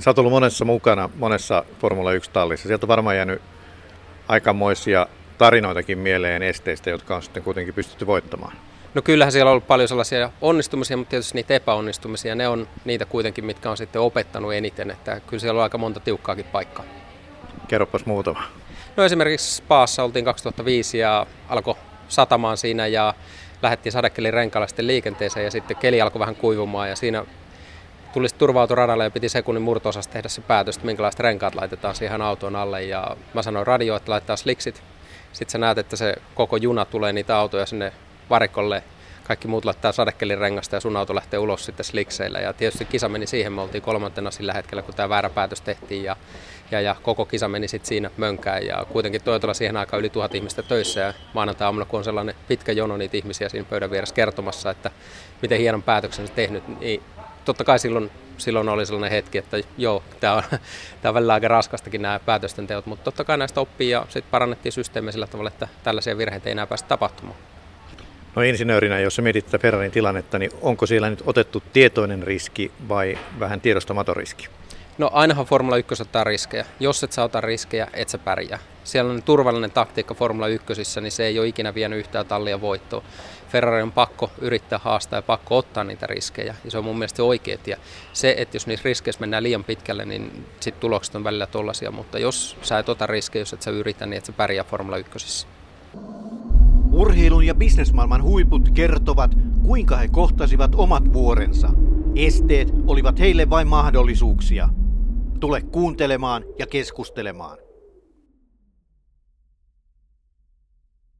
Sä oot ollut monessa mukana, monessa Formula 1-tallissa. Sieltä on varmaan jäänyt aikamoisia tarinoitakin mieleen esteistä, jotka on sitten kuitenkin pystytty voittamaan. No kyllähän siellä on ollut paljon sellaisia onnistumisia, mutta tietysti niitä epäonnistumisia. Ne on niitä kuitenkin, mitkä on sitten opettanut eniten. Että kyllä siellä on aika monta tiukkaakin paikkaa. Kerropas muutama. No esimerkiksi Spaassa oltiin 2005 ja alkoi satamaan siinä ja lähdettiin sadekelin renkaalla sitten liikenteeseen ja sitten keli alkoi vähän kuivumaan ja siinä tuli turva-autoradalle ja piti sekunnin murto-osassa tehdä se päätös, että minkälaiset renkaat laitetaan siihen auton alle ja mä sanoin radioon, että laittaa sliksit. Sitten sä näet, että se koko juna tulee niitä autoja sinne varikolle. Kaikki muut laittaa sadekelin rengasta ja sun auto lähtee ulos sitten slikseillä. Ja tietysti kisa meni siihen, me oltiin kolmantena sillä hetkellä, kun tämä väärä päätös tehtiin. Ja koko kisa meni sitten siinä mönkään. Ja kuitenkin Toyotalla siihen aikaan yli 1000 ihmistä töissä. Ja maanantai-aamuna, kun on sellainen pitkä jono niitä ihmisiä siinä pöydän vieressä kertomassa, että miten hienon päätöksen se tehnyt, niin totta kai silloin oli sellainen hetki, että joo, tämä on välillä aika raskastakin nämä päätösten teot, mutta totta kai näistä oppii ja sitten parannettiin systeemiä sillä tavalla, että tällaisia virheitä ei enää pääse tapahtumaan. No insinöörinä, jos sä mietit tätä Ferrarin tilannetta, niin onko siellä nyt otettu tietoinen riski vai vähän tiedostamaton riski? No ainahan Formula 1 ottaa riskejä. Jos et sä ota riskejä, et sä pärjää. Siellä on turvallinen taktiikka Formula 1, niin se ei ole ikinä vienyt yhtään tallia voittoon. Ferrari on pakko yrittää haastaa ja pakko ottaa niitä riskejä. Ja se on mun mielestä oikea tie. Se, että jos niissä riskeissä mennään liian pitkälle, niin sit tulokset on välillä tollaisia. Mutta jos sä et ota riskejä, jos et sä yritä, niin et sä pärjää Formula 1. Urheilun ja bisnesmaailman huiput kertovat, kuinka he kohtasivat omat vuorensa. Esteet olivat heille vain mahdollisuuksia. Tule kuuntelemaan ja keskustelemaan.